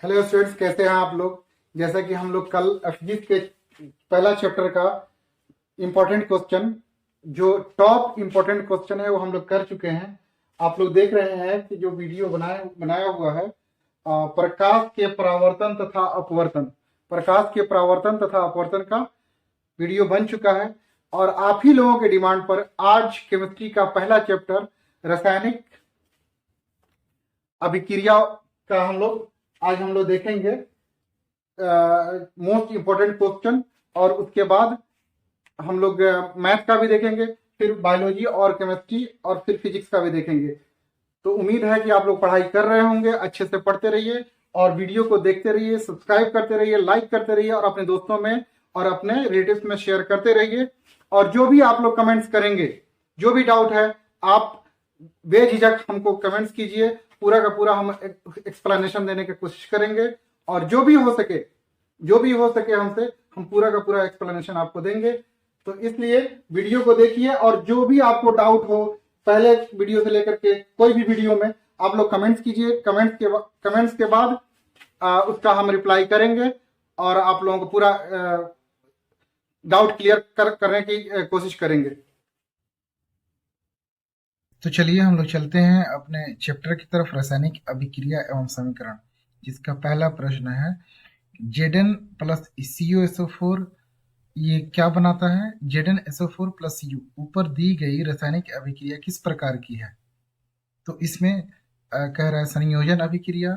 Hello students, कैसे हैं आप लोग। जैसा कि हम लोग कल फिजिक्स के पहला चैप्टर का इम्पोर्टेंट क्वेश्चन, जो टॉप इम्पोर्टेंट क्वेश्चन है, वो हम लोग कर चुके हैं। आप लोग देख रहे हैं कि जो वीडियो बनाया हुआ है, प्रकाश के परावर्तन तथा अपवर्तन, प्रकाश के परावर्तन तथा अपवर्तन का वीडियो बन चुका है। और आप ही लोगों के डिमांड पर आज केमिस्ट्री का पहला चैप्टर रासायनिक अभिक्रिया का आज हम लोग देखेंगे, मोस्ट इंपॉर्टेंट क्वेश्चन। और उसके बाद हम लोग मैथ का भी देखेंगे, फिर बायोलॉजी और केमिस्ट्री और फिर फिजिक्स का भी देखेंगे। तो उम्मीद है कि आप लोग पढ़ाई कर रहे होंगे, अच्छे से पढ़ते रहिए और वीडियो को देखते रहिए, सब्सक्राइब करते रहिए, लाइक करते रहिए और अपने दोस्तों में और अपने रिलेटिव्स में शेयर करते रहिए। और जो भी आप लोग कमेंट्स करेंगे, जो भी डाउट है, आप बेझिझक हमको कमेंट्स कीजिए। पूरा का पूरा हम एक्सप्लेनेशन देने की कोशिश करेंगे और जो भी हो सके हमसे हम पूरा का पूरा एक्सप्लेनेशन आपको देंगे। तो इसलिए वीडियो को देखिए और जो भी आपको डाउट हो, पहले वीडियो से लेकर के कोई भी वीडियो में आप लोग कमेंट्स कीजिए। कमेंट्स के बाद उसका हम रिप्लाई करेंगे और आप लोगों को पूरा डाउट क्लियर करने की कोशिश करेंगे। तो चलिए हम लोग चलते हैं अपने चैप्टर की तरफ, रासायनिक अभिक्रिया एवं समीकरण, जिसका पहला प्रश्न है Zn प्लस CuSO4 ये क्या बनाता है। ZnSO4 प्लस U ऊपर दी गई रासायनिक अभिक्रिया किस प्रकार की है। तो इसमें कह रहा है संयोजन अभिक्रिया,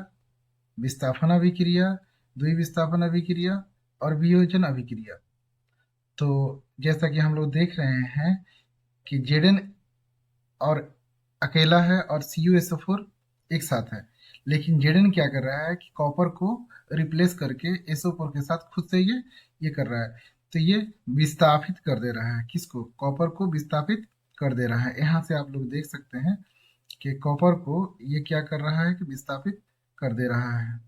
विस्थापन अभिक्रिया, द्विविस्थापन अभिक्रिया और वियोजन अभिक्रिया। तो जैसा कि हम लोग देख रहे हैं कि Zn और अकेला है और CuSO4 एक साथ है, लेकिन Zn क्या कर रहा है कि कॉपर को रिप्लेस करके SO4 के साथ खुद से ये कर रहा है। तो ये विस्थापित कर दे रहा है, किसको, कॉपर को विस्थापित कर दे रहा है। यहाँ से आप लोग देख सकते हैं कि कॉपर को ये क्या कर रहा है कि विस्थापित कर दे रहा है,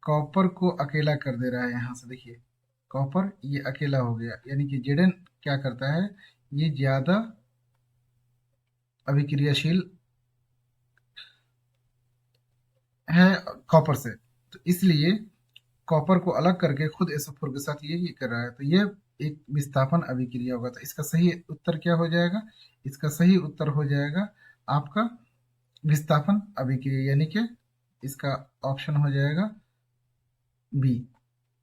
कॉपर को अकेला कर दे रहा है। यहाँ से देखिए कॉपर ये अकेला हो गया, यानी कि Zn क्या करता है, ये ज्यादा अभिक्रियाशील है कॉपर से, तो इसलिए कॉपर को अलग करके खुद SO4 के साथ ये कर रहा है। तो ये एक विस्थापन अभिक्रिया होगा। तो इसका सही उत्तर क्या हो जाएगा, इसका सही उत्तर हो जाएगा आपका विस्थापन अभिक्रिया, यानी कि इसका ऑप्शन हो जाएगा बी।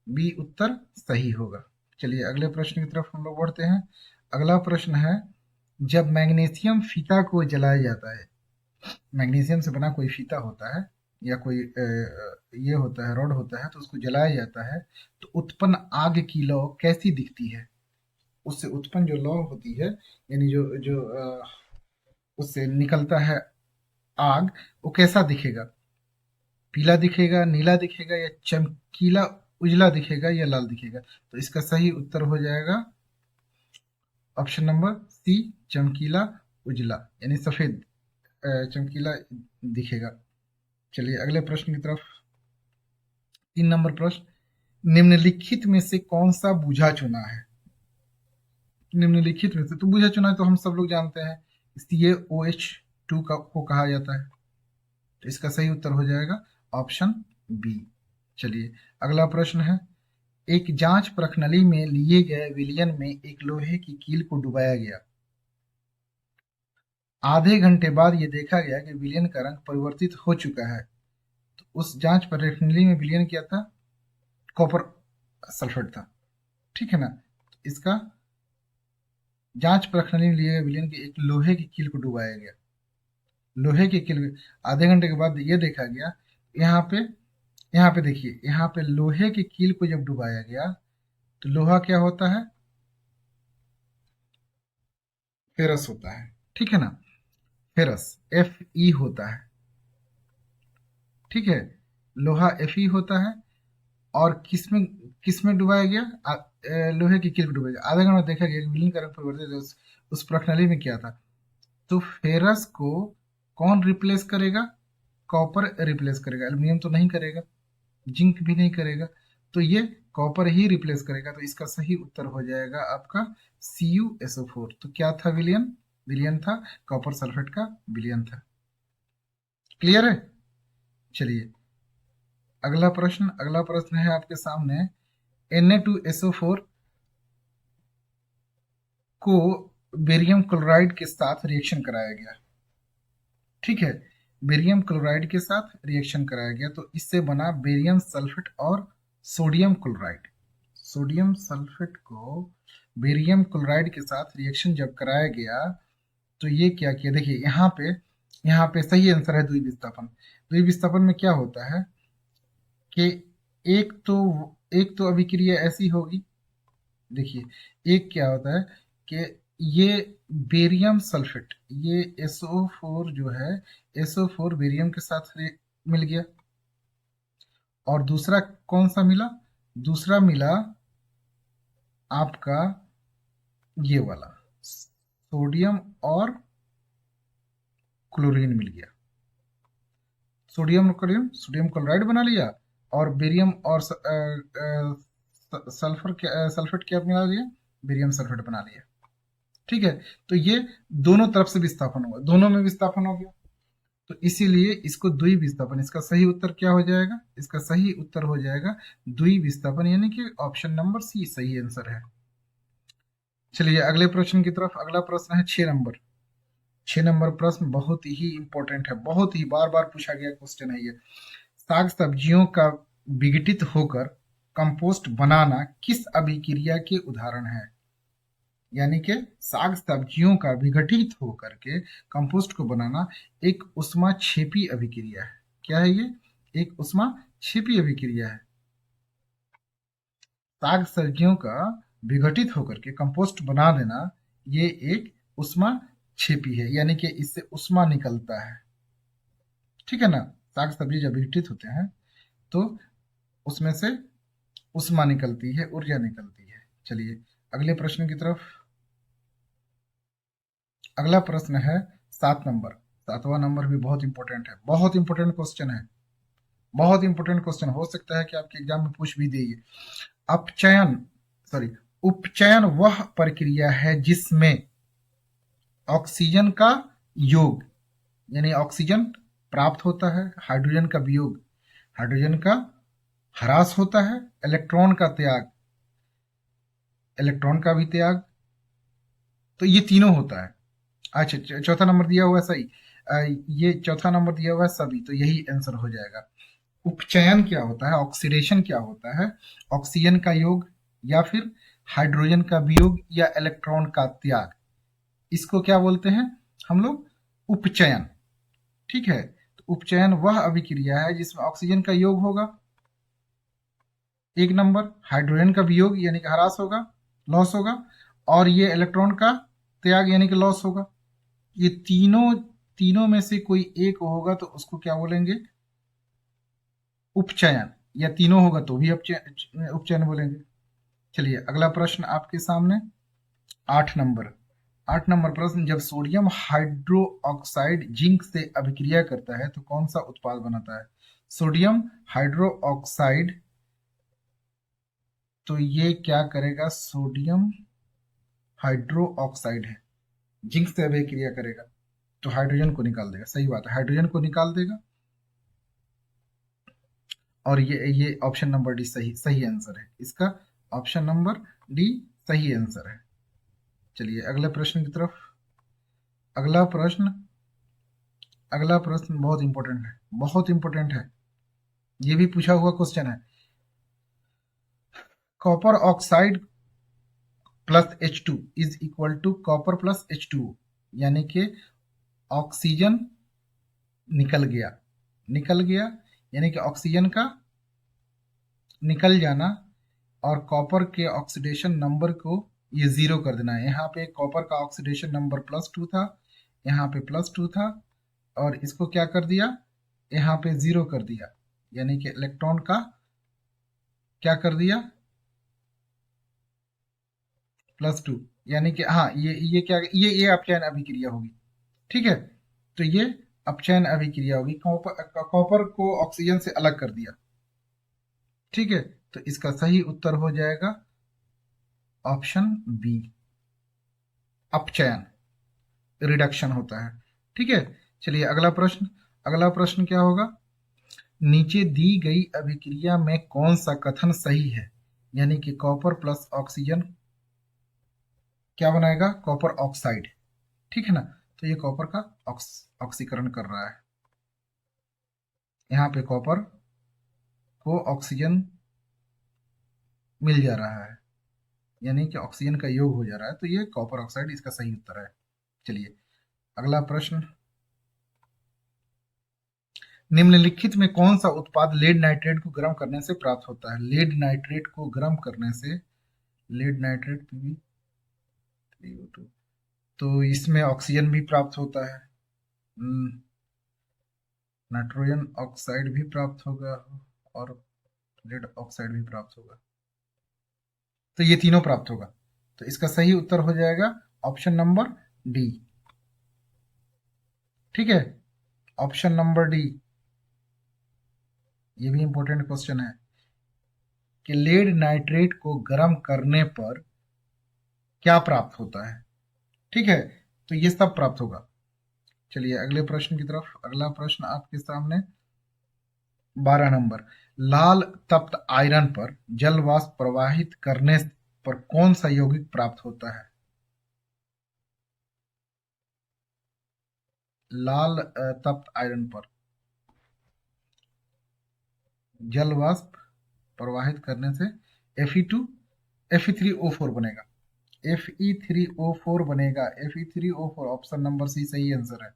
बी उत्तर सही होगा। चलिए अगले प्रश्न की तरफ हम लोग बढ़ते हैं। अगला प्रश्न है, जब मैग्नीशियम फीता को जलाया जाता है, मैग्नीशियम से बना कोई फीता होता है या कोई ये होता है, रॉड होता है, तो उसको जलाया जाता है, तो उत्पन्न आग की लौ कैसी दिखती है। उससे उत्पन्न जो लौ होती है, यानी जो जो उससे निकलता है आग, वो कैसा दिखेगा, पीला दिखेगा, नीला दिखेगा या चमकीला उजला दिखेगा या लाल दिखेगा। तो इसका सही उत्तर हो जाएगा ऑप्शन नंबर सी, चमकीला उजला, यानी सफेद चमकीला दिखेगा। चलिए अगले प्रश्न की तरफ। 3 नंबर प्रश्न, निम्नलिखित में से कौन सा बूझा चुना है। निम्नलिखित में से तो बूझा चुना है तो हम सब लोग जानते हैं, CaOH2 को कहा जाता है। तो इसका सही उत्तर हो जाएगा ऑप्शन बी। चलिए अगला प्रश्न है, एक जांच प्रश्नावली में लिए गए विलयन में एक लोहे की कील को डुबाया गया। आधे घंटे बाद ये देखा गया कि विलयन का रंग परिवर्तित हो चुका है। तो उस जांच प्रश्नावली में विलयन क्या था, कॉपर सल्फेट था, ठीक है ना। इसका जांच प्रश्नावली में लिए गए विलयन के एक लोहे की कील को डुबाया गया। लोहे की कील, आधे घंटे के बाद ये देखा गया, यहाँ पे देखिए, यहाँ पे लोहे की कील को जब डुबाया गया तो लोहा क्या होता है, फेरस होता है, ठीक है ना, फेरस Fe होता है, ठीक है, लोहा Fe होता है। और किसमें डुबाया गया, लोहे की कील में डुबाया गया। आधे घंटे में देखा गया विलयन का रंग परिवर्तित है। उस प्रश्नावली में क्या था, तो फेरस को कौन रिप्लेस करेगा, कॉपर रिप्लेस करेगा, एल्यूमिनियम तो नहीं करेगा, जिंक भी नहीं करेगा, तो ये कॉपर ही रिप्लेस करेगा। तो इसका सही उत्तर हो जाएगा आपका CuSO4। तो क्या था, विलयन, विलयन था कॉपर सल्फेट का विलयन था। क्लियर है। चलिए अगला प्रश्न है आपके सामने। Na2SO4 को बेरियम क्लोराइड के साथ रिएक्शन कराया गया। ठीक है, बेरियम क्लोराइड के साथ रिएक्शन कराया गया, तो इससे बना बेरियम सल्फेट और सोडियम क्लोराइड। सोडियम सल्फेट को बेरियम क्लोराइड के साथ रिएक्शन जब कराया गया तो ये क्या किया, देखिए यहाँ पे सही आंसर है द्विविस्थापन। द्विविस्थापन में क्या होता है कि एक तो अभिक्रिया ऐसी होगी, देखिए एक क्या होता है कि ये बेरियम सल्फेट, ये SO4 जो है, SO4 बेरियम के साथ मिल गया, और दूसरा कौन सा मिला, दूसरा मिला आपका ये वाला सोडियम और क्लोरीन मिल गया। सोडियम क्लोरीन, सोडियम क्लोराइड बना लिया, और बेरियम और सल्फेट क्या बना लिया, बेरियम सल्फेट बना लिया। ठीक है, तो ये दोनों तरफ से विस्थापन हुआ, दोनों में विस्थापन हो गया, तो इसीलिए इसको द्विविस्थापन। इसका सही उत्तर क्या हो जाएगा, इसका सही उत्तर हो जाएगा द्विविस्थापन, यानी कि ऑप्शन नंबर सी सही आंसर है। चलिए अगले प्रश्न की तरफ। अगला प्रश्न है 6 नंबर। 6 नंबर प्रश्न बहुत ही इंपॉर्टेंट है, बहुत ही बार बार पूछा गया क्वेश्चन है ये। साग सब्जियों का विघटित होकर कंपोस्ट बनाना किस अभिक्रिया के उदाहरण है। यानी कि साग सब्जियों का विघटित होकर के कंपोस्ट को बनाना एक ऊष्माक्षेपी अभिक्रिया है। क्या है ये, एक ऊष्माक्षेपी अभिक्रिया है। साग सब्जियों का विघटित होकर के कंपोस्ट बना देना ये एक ऊष्माक्षेपी है, यानी कि इससे ऊष्मा निकलता है। ठीक है ना, साग सब्जी जब विघटित होते हैं तो उसमें से ऊष्मा निकलती है, ऊर्जा निकलती है। चलिए अगले प्रश्न की तरफ। अगला प्रश्न है 7 नंबर। 7वां नंबर भी बहुत इंपॉर्टेंट है, बहुत इंपॉर्टेंट क्वेश्चन है, बहुत इंपॉर्टेंट क्वेश्चन। हो सकता है कि आपके एग्जाम में पूछ भी दे। अपचयन सॉरी उपचयन वह प्रक्रिया है जिसमें ऑक्सीजन का योग, यानी ऑक्सीजन प्राप्त होता है, हाइड्रोजन का वियोग, हाइड्रोजन का ह्रास होता है, इलेक्ट्रॉन का त्याग, इलेक्ट्रॉन का भी त्याग, तो ये तीनों होता है। अच्छा, चौथा नंबर दिया हुआ है सही। ये चौथा नंबर दिया हुआ है सभी, तो यही आंसर हो जाएगा। उपचयन क्या होता है, ऑक्सीडेशन क्या होता है, ऑक्सीजन का योग या फिर हाइड्रोजन का वियोग या इलेक्ट्रॉन का त्याग, इसको क्या बोलते हैं हम लोग, उपचयन। ठीक है, तो उपचयन वह अभिक्रिया है जिसमें ऑक्सीजन का योग होगा 1 नंबर, हाइड्रोजन का वियोग यानी कि ह्रास होगा, लॉस होगा, और ये इलेक्ट्रॉन का त्याग यानी कि लॉस होगा। ये तीनों तीनों में से कोई एक होगा तो उसको क्या बोलेंगे, उपचयन, या तीनों होगा तो भी उपचयन बोलेंगे। चलिए अगला प्रश्न आपके सामने 8 नंबर। 8 नंबर प्रश्न, जब सोडियम हाइड्रो ऑक्साइड जिंक से अभिक्रिया करता है तो कौन सा उत्पाद बनाता है। सोडियम हाइड्रो ऑक्साइड, तो ये क्या करेगा, सोडियम हाइड्रो ऑक्साइड है, जिंक से अभिक्रिया करेगा तो हाइड्रोजन को निकाल देगा। सही बात है, हाइड्रोजन को निकाल देगा, और ये ऑप्शन नंबर डी सही सही आंसर है इसका, ऑप्शन नंबर डी सही आंसर है। चलिए अगले प्रश्न की तरफ। अगला प्रश्न अगला प्रश्न बहुत इंपॉर्टेंट है, बहुत इंपॉर्टेंट है, ये भी पूछा हुआ क्वेश्चन है। Copper oxide plus H2 is equal to copper plus H2, यानी कि ऑक्सीजन निकल गया यानी कि ऑक्सीजन का निकल जाना, और कॉपर के ऑक्सीडेशन नंबर को ये 0 कर देना है। यहाँ पे कॉपर का ऑक्सीडेशन नंबर +2 था, यहाँ पे +2 था, और इसको क्या कर दिया, यहाँ पे 0 कर दिया, यानी कि इलेक्ट्रॉन का क्या कर दिया, +2, यानी कि हाँ ये क्या, ये अपचयन अभिक्रिया होगी। ठीक है, तो ये अपचयन अभिक्रिया होगी, कॉपर को ऑक्सीजन से अलग कर दिया। ठीक है, तो इसका सही उत्तर हो जाएगा ऑप्शन बी, अपचयन, रिडक्शन होता है। ठीक है, चलिए अगला प्रश्न क्या होगा, नीचे दी गई अभिक्रिया में कौन सा कथन सही है? यानी कि कॉपर प्लस ऑक्सीजन क्या बनाएगा? Copper oxide. ठीक है ना? तो ये कॉपर का ऑक्सीकरण कर रहा है। यहाँ पे कॉपर को ऑक्सीजन मिल जा रहा है, यानी कि ऑक्सीजन का योग हो जा रहा है, तो ये कॉपर ऑक्साइड इसका सही उत्तर है। चलिए अगला प्रश्न, निम्नलिखित में कौन सा उत्पाद लेड नाइट्रेट को गर्म करने से प्राप्त होता है? लेड नाइट्रेट को गर्म करने से, लेड नाइट्रेट PbO2, तो इसमें ऑक्सीजन भी प्राप्त होता है, नाइट्रोजन ऑक्साइड भी प्राप्त होगा और लेड ऑक्साइड भी प्राप्त होगा, तो ये तीनों प्राप्त होगा। तो इसका सही उत्तर हो जाएगा ऑप्शन नंबर डी। ठीक है, ऑप्शन नंबर डी। ये भी इंपॉर्टेंट क्वेश्चन है कि लेड नाइट्रेट को गर्म करने पर क्या प्राप्त होता है। ठीक है, तो ये सब प्राप्त होगा। चलिए अगले प्रश्न की तरफ। अगला प्रश्न आपके सामने 12 नंबर, लाल तप्त आयरन पर जल वाष्प प्रवाहित करने पर कौन सा यौगिक प्राप्त होता है? लाल तप्त आयरन पर जल वाष्प प्रवाहित करने से Fe3O4 बनेगा। Fe3O4 बनेगा, Fe3O4, ऑप्शन नंबर सी सही आंसर है।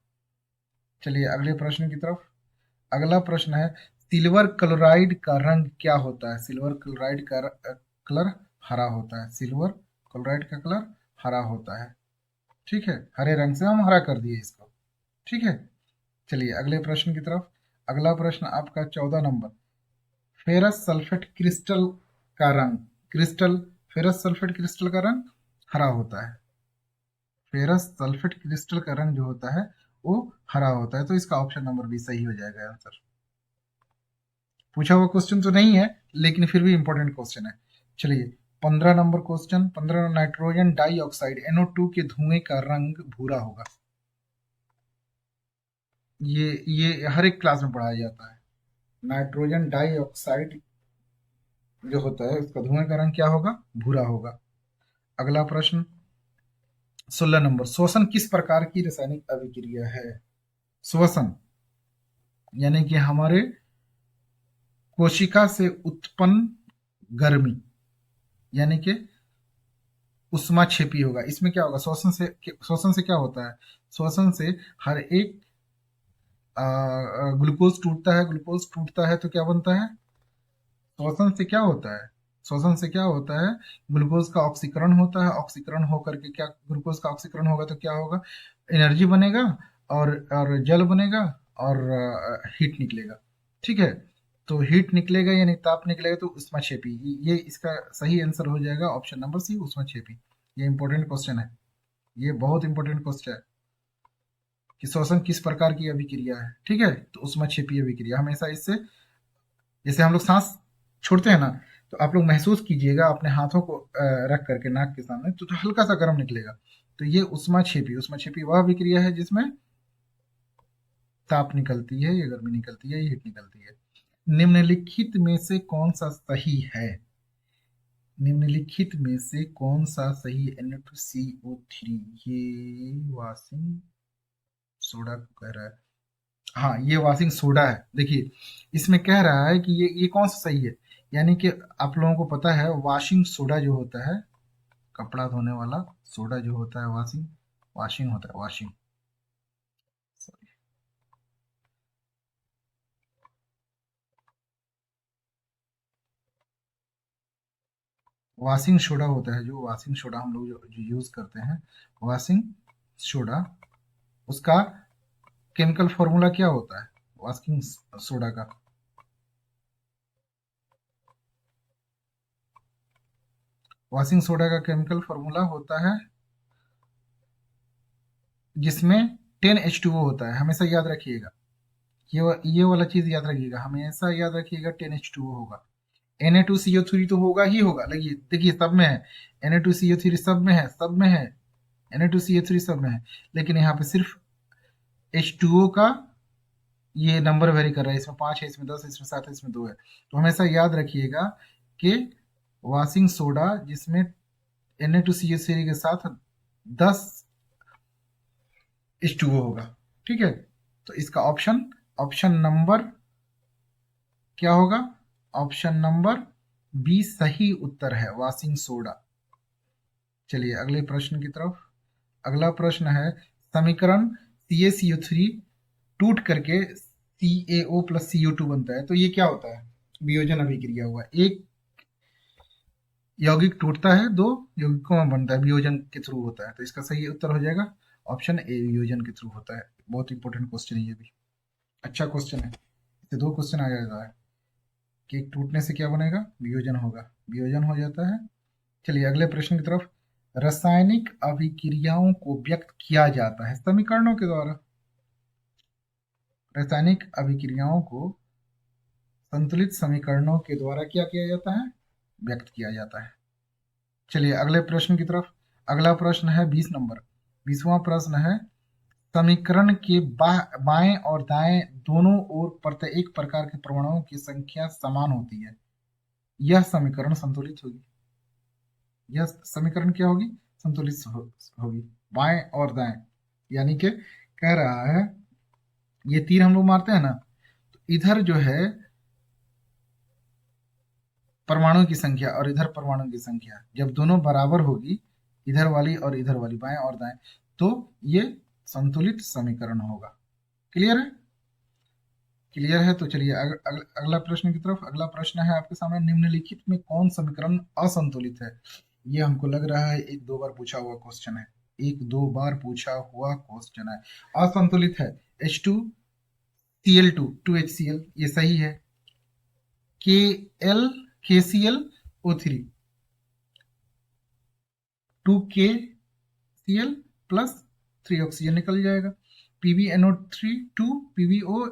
चलिए अगले प्रश्न की तरफ। अगला प्रश्न है, सिल्वर क्लोराइड का रंग क्या होता है? सिल्वर क्लोराइड का कलर हरा होता है। सिल्वर क्लोराइड का कलर हरा होता है। ठीक है, हरे रंग से हम हरा कर दिए इसको। ठीक है, चलिए अगले प्रश्न की तरफ। अगला प्रश्न आपका 14 नंबर, फेरस सल्फेट क्रिस्टल का रंग, क्रिस्टल फेरस सल्फेट क्रिस्टल का रंग हरा होता है। फेरस सल्फेट क्रिस्टल का रंग जो होता है वो हरा होता है, तो इसका ऑप्शन नंबर बी सही हो जाएगा आंसर। पूछा हुआ क्वेश्चन तो नहीं है, लेकिन फिर भी इंपॉर्टेंट क्वेश्चन है। चलिए 15 number question, 15, nitrogen dioxide NO2 के धुएं का रंग भूरा होगा। ये हर एक क्लास में पढ़ाया जाता है। नाइट्रोजन डाइऑक्साइड जो होता है उसका धुएं का रंग क्या होगा? भूरा होगा। अगला प्रश्न 16 नंबर, श्वसन किस प्रकार की रासायनिक अभिक्रिया है? श्वसन यानी कि हमारे कोशिका से उत्पन्न गर्मी, यानी कि उष्माक्षेपी होगा। इसमें क्या होगा? श्वसन से क्या होता है? श्वसन से हर एक ग्लूकोज टूटता है, ग्लूकोज टूटता है तो क्या बनता है? श्वसन से क्या होता है? श्वसन से क्या होता है? ग्लूकोज का ऑक्सीकरण होता है। ऑक्सीकरण होकर के क्या, ग्लूकोज का ऑक्सीकरण होगा तो क्या होगा? एनर्जी बनेगा और जल बनेगा और हीट निकलेगा। ठीक है, तो हीट निकलेगा यानी ताप निकलेगा, तो उष्माक्षेपी, ये इसका सही आंसर हो जाएगा ऑप्शन नंबर सी, उष्माक्षेपी। ये इंपॉर्टेंट क्वेश्चन है, ये बहुत इंपॉर्टेंट क्वेश्चन है कि श्वसन किस प्रकार की अभिक्रिया है। ठीक है, तो उष्माक्षेपी अभिक्रिया हमेशा इससे, जैसे हम लोग सांस छोड़ते हैं ना, तो आप लोग महसूस कीजिएगा अपने हाथों को रख करके नाक के सामने, तो हल्का सा गर्म निकलेगा। तो ये उष्माक्षेपी, उष्माक्षेपी वह अभिक्रिया है जिसमें ताप निकलती है, या गर्मी निकलती है, या हीट निकलती है। निम्नलिखित में से कौन सा सही है? निम्नलिखित में से कौन सा सही है? Na2CO3, ये वाशिंग सोडा को कह रहा है। हाँ, ये वॉशिंग सोडा है। देखिए इसमें कह रहा है कि ये कौन सा सही है, यानी कि आप लोगों को पता है वॉशिंग सोडा जो होता है, कपड़ा धोने वाला सोडा जो होता है, वॉशिंग वॉशिंग होता है, वॉशिंग, वॉशिंग सोडा होता है, जो वॉशिंग सोडा हम लोग जो यूज करते हैं, वॉशिंग सोडा, उसका केमिकल फॉर्मूला क्या होता है वॉशिंग सोडा का? वॉशिंग सोडा का केमिकल फॉर्मूला होता है जिसमें 10H2O होता है। हमेशा याद रखिएगा, ये वाला चीज याद रखिएगा, हमेशा याद रखिएगा 10H2O होगा। Na2CO3 तो होगा ही होगा, देखिए देखिए सब में है, Na2CO3 सब में है, सब में है, Na2CO3 सब में है, लेकिन यहाँ पे सिर्फ H2O का ये नंबर वेरी कर रहा है, इसमें 5 है, इसमें 10 है, इसमें 7 है, इसमें 2 है। तो हमेशा याद रखिएगा कि वॉशिंग सोडा जिसमें Na2CO3 के साथ 10H2O होगा। ठीक है, तो इसका ऑप्शन ऑप्शन नंबर क्या होगा? ऑप्शन नंबर बी सही उत्तर है, वॉशिंग सोडा। चलिए अगले प्रश्न की तरफ। अगला प्रश्न है, समीकरण CaCO3 टूट करके CaO प्लस CO2 बनता है, तो ये क्या होता है? वियोजन अभिक्रिया हुआ, एक यौगिक टूटता है, दो यौगिकों में बनता है, वियोजन के थ्रू होता है। तो इसका सही उत्तर हो जाएगा ऑप्शन ए, वियोजन के थ्रू होता है। बहुत इंपॉर्टेंट क्वेश्चन है ये भी, अच्छा क्वेश्चन है। इससे 2 क्वेश्चन आ जाता है कि एक टूटने से क्या बनेगा? वियोजन होगा, वियोजन हो जाता है। चलिए अगले प्रश्न की तरफ। रासायनिक अभिक्रियाओं को व्यक्त किया जाता है समीकरणों के द्वारा। रासायनिक अभिक्रियाओं को संतुलित समीकरणों के द्वारा क्या किया जाता है? व्यक्त किया जाता है। चलिए अगले प्रश्न की तरफ। अगला प्रश्न है 20 नंबर। 20वां प्रश्न है, समीकरण के बाएं और दाएं दोनों ओर प्रत्येक प्रकार के परमाणुओं की संख्या समान होती है, यह समीकरण संतुलित होगी। यह समीकरण क्या होगी? संतुलित होगी, बाएं और दाएं। यानी कि कह रहा है, ये तीर हम लोग मारते हैं ना, तो इधर जो है परमाणु की संख्या और इधर परमाणु की संख्या जब दोनों बराबर होगी, इधर वाली और इधर वाली, बाएं और दाएं, तो ये संतुलित समीकरण होगा। क्लियर है? क्लियर है। तो चलिए अगला प्रश्न की तरफ। अगला प्रश्न है आपके सामने, निम्नलिखित में कौन समीकरण असंतुलित है? ये हमको लग रहा है एक दो बार पूछा हुआ क्वेश्चन है, एक दो बार पूछा हुआ क्वेश्चन है। असंतुलित है H2Cl2 2HCl, ये सही है। KClO3 2KCl प्लस 3 ऑक्सीजन निकल जाएगा। PbNO3 2 PbO,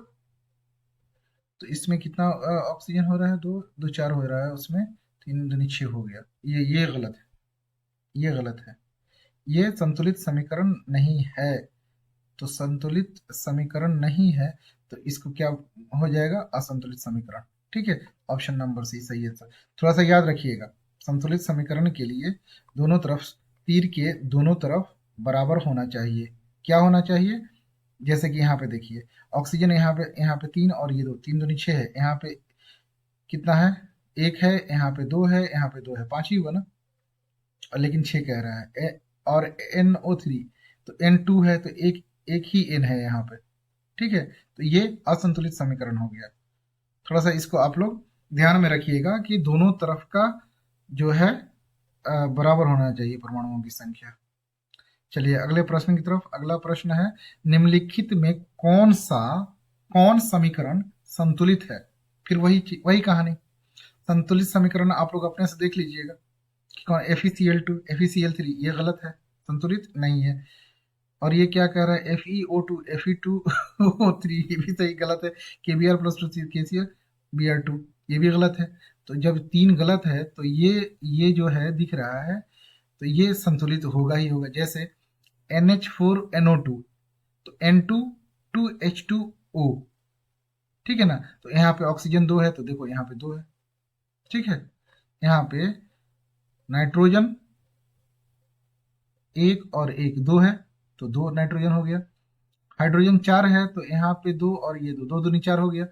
तो इसमें कितना ऑक्सीजन हो रहा है? दो दो चार हो रहा है, उसमें तीन दूनी 6 हो गया। ये गलत है, ये गलत है, ये संतुलित समीकरण नहीं है। तो संतुलित समीकरण नहीं है, तो इसको क्या हो जाएगा? असंतुलित समीकरण। ठीक है, ऑप्शन नंबर सी सही है सर। थोड़ा सा याद रखिएगा, संतुलित समीकरण के लिए दोनों तरफ, तीर के दोनों तरफ बराबर होना चाहिए। क्या होना चाहिए? जैसे कि यहाँ पे देखिए, ऑक्सीजन यहाँ पे 3 और ये 2, 3 दूनी 6 है। यहाँ पे कितना है? 1 है, यहाँ पे 2 है, यहाँ पे 2 है, 5 ही हुआ ना। और लेकिन 6 कह रहा है और NO3 तो N2 है, तो एक ही N है यहाँ पे। ठीक है, तो ये असंतुलित समीकरण हो गया। थोड़ा सा इसको आप लोग ध्यान में रखिएगा कि दोनों तरफ का जो है बराबर होना चाहिए परमाणुओं की संख्या। चलिए अगले प्रश्न की तरफ। अगला प्रश्न है, निम्नलिखित में कौन समीकरण संतुलित है? फिर वही कहानी, संतुलित समीकरण आप लोग अपने से देख लीजिएगा कि कौन। FeCl2 FeCl3, ये गलत है, संतुलित नहीं है। और ये क्या कह रहा है? FeO2 Fe2O3, ये भी सही गलत है। KBr प्लस KCl Br2, ये भी गलत है। तो जब 3 गलत है, तो ये जो है दिख रहा है, तो ये संतुलित होगा ही होगा। जैसे NH4NO2, तो N2 2H2O, ठीक है ना। तो यहाँ पे ऑक्सीजन 2 है, तो देखो यहाँ पे 2 है। ठीक है, यहाँ पे नाइट्रोजन 1 और 1 2 है, तो 2 नाइट्रोजन हो गया। हाइड्रोजन 4 है, तो यहाँ पे 2 और ये 2, 2 दूनी 4 हो गया।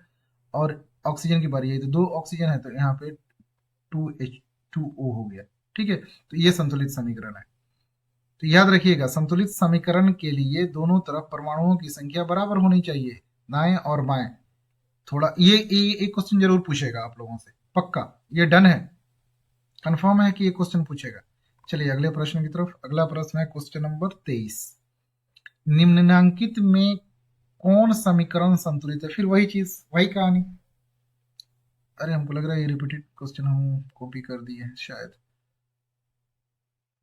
और ऑक्सीजन की बारी है, तो 2 ऑक्सीजन है, तो यहाँ पे 2H2O हो गया। ठीक है, तो ये संतुलित समीकरण है। तो याद रखिएगा, संतुलित समीकरण के लिए दोनों तरफ परमाणुओं की संख्या बराबर होनी चाहिए, दाएं और बाएं। थोड़ा ये एक क्वेश्चन जरूर पूछेगा आप लोगों से, पक्का, ये डन है, कंफर्म है कि ये क्वेश्चन पूछेगा। चलिए अगले प्रश्न की तरफ। अगला प्रश्न है क्वेश्चन नंबर 23। निम्नांकित में कौन समीकरण संतुलित है? फिर वही चीज, वही कहानी। अरे हमको लग रहा है ये रिपीटेड क्वेश्चन हम कॉपी कर दिए हैं शायद।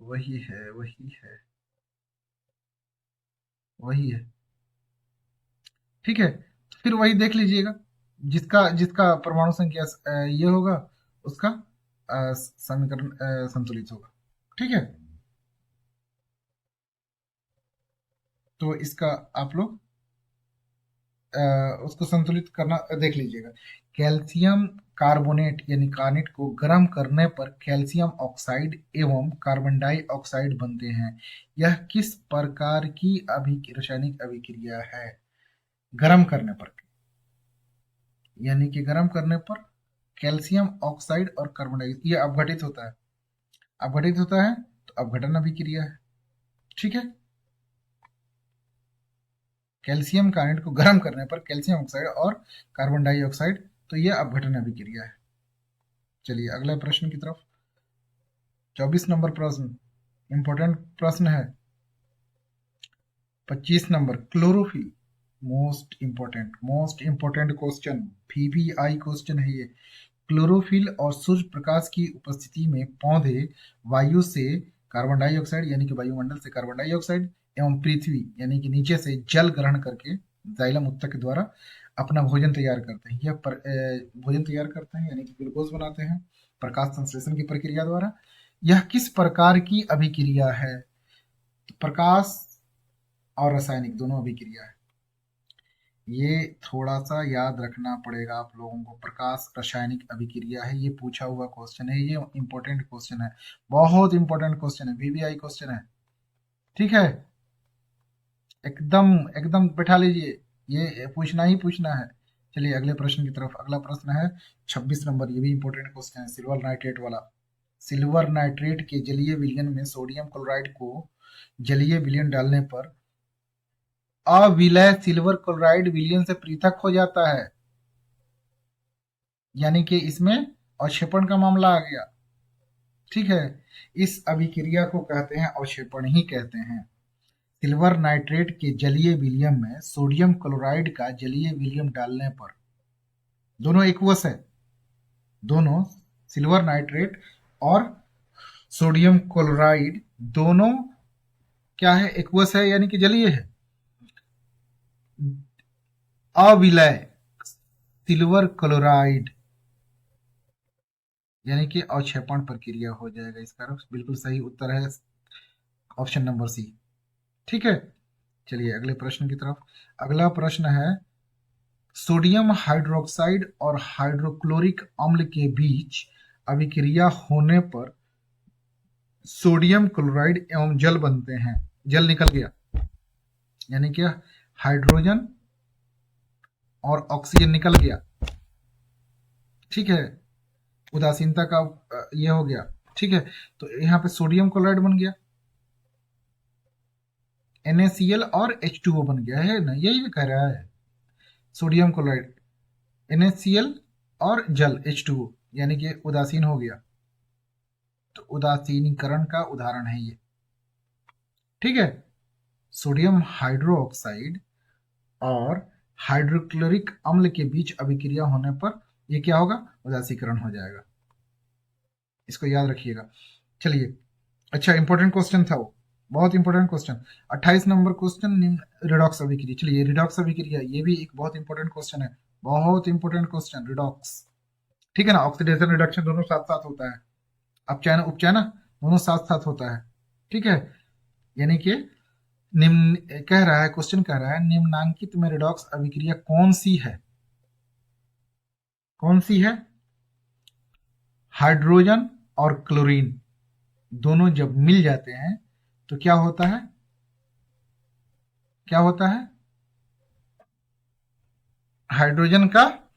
वही है, वही है, वही है। ठीक है, तो फिर वही देख लीजिएगा, जिसका जिसका परमाणु संख्या ये होगा, उसका समीकरण संतुलित होगा। ठीक है, तो इसका आप लोग उसको संतुलित करना देख लीजिएगा। कैल्शियम कार्बोनेट यानी कार्बोनेट को गर्म करने पर कैल्शियम ऑक्साइड एवं कार्बन डाइऑक्साइड बनते हैं। यह किस प्रकार की रासायनिक अभिक्रिया है? गर्म करने पर, यानी कि गर्म करने पर कैल्शियम ऑक्साइड और कार्बन डाइऑक्साइड ये अपघटित होता है। अपघटित होता है तो अपघटन अभिक्रिया है। ठीक है, कैल्शियम कार्बोनेट को गर्म करने पर कैल्शियम ऑक्साइड और कार्बन डाइऑक्साइड, तो यह अपघटन अभिक्रिया है। चलिए अगले प्रश्न की तरफ। 24 नंबर प्रश्न इंपॉर्टेंट प्रश्न है। 25 number chlorophyll, most important question, VVI question है ये। क्लोरोफिल और सूर्य प्रकाश की उपस्थिति में पौधे वायु से कार्बन डाइऑक्साइड यानी कि वायुमंडल से कार्बन डाइऑक्साइड एवं पृथ्वी यानी कि नीचे से जल ग्रहण करके जाइलम उत्तक के द्वारा अपना भोजन तैयार करते हैं। भोजन तैयार करते हैं यानी कि ग्लूकोज बनाते हैं प्रकाश संश्लेषण की प्रक्रिया द्वारा। यह किस प्रकार की अभिक्रिया है? तो प्रकाश और रासायनिक दोनों अभिक्रिया है। ये थोड़ा सा याद रखना पड़ेगा आप लोगों को। प्रकाश रासायनिक अभिक्रिया है, ये पूछा हुआ क्वेश्चन है, ये इंपॉर्टेंट क्वेश्चन है, बहुत इंपॉर्टेंट क्वेश्चन है, VVI क्वेश्चन है। ठीक है, एकदम एकदम बैठा लीजिए, ये पूछना ही पूछना है। चलिए अगले प्रश्न की तरफ। अगला प्रश्न है 26 नंबर, ये भी इंपॉर्टेंट क्वेश्चन है, सिल्वर नाइट्रेट वाला। सिल्वर नाइट्रेट के जलीय विलयन में सोडियम क्लोराइड को जलीय विलयन डालने पर अविलय सिल्वर क्लोराइड विलयन से पृथक हो जाता है, यानी कि इसमें अवक्षेपण का मामला आ गया। ठीक है, इस अभिक्रिया को कहते हैं अवक्षेपण ही कहते हैं। सिल्वर नाइट्रेट के जलीय विलयन में सोडियम क्लोराइड का जलीय विलयन डालने पर, दोनों एक्वस है, दोनों सिल्वर नाइट्रेट और सोडियम क्लोराइड दोनों क्या है? एक्वस है यानी कि जलीय है। अविलय सिल्वर क्लोराइड यानी कि अवक्षेपण प्रक्रिया हो जाएगा। इसका बिल्कुल सही उत्तर है ऑप्शन नंबर सी। ठीक है, चलिए अगले प्रश्न की तरफ। अगला प्रश्न है सोडियम हाइड्रोक्साइड और हाइड्रोक्लोरिक अम्ल के बीच अभिक्रिया होने पर सोडियम क्लोराइड एवं जल बनते हैं। जल निकल गया, यानी कि हाइड्रोजन और ऑक्सीजन निकल गया। ठीक है, उदासीनता का ये हो गया। ठीक है, तो यहाँ पे सोडियम क्लोराइड बन गया, NaCl और H2O बन गया है ना, यही कह रहा है। सोडियम क्लोराइड NaCl और जल H2O यानी कि उदासीन हो गया, तो उदासीनीकरण का उदाहरण है ये। ठीक है, सोडियम हाइड्रोक्साइड और हाइड्रोक्लोरिक अम्ल के बीच अभिक्रिया होने पर ये क्या होगा? उदासीकरण हो जाएगा। इसको याद रखिएगा। चलिए, अच्छा इंपॉर्टेंट क्वेश्चन था वो, बहुत important question. 28 number question redox अभिक्रिया। चलिए रिडॉक्स अभिक्रिया, ये भी एक बहुत इंपॉर्टेंट क्वेश्चन है, बहुत इंपॉर्टेंट क्वेश्चन, रिडॉक्स। ठीक है ना, ऑक्सीडेशन रिडक्शन दोनों साथ साथ होता है, अपचयन उपचयन दोनों साथ साथ होता है। ठीक है, यानी कि निम्न कह रहा है, क्वेश्चन कह रहा है निम्नांकित में रिडॉक्स अभिक्रिया कौन सी है? कौन सी है? हाइड्रोजन और क्लोरीन दोनों जब मिल जाते हैं तो क्या होता है? क्या होता है? हाइड्रोजन का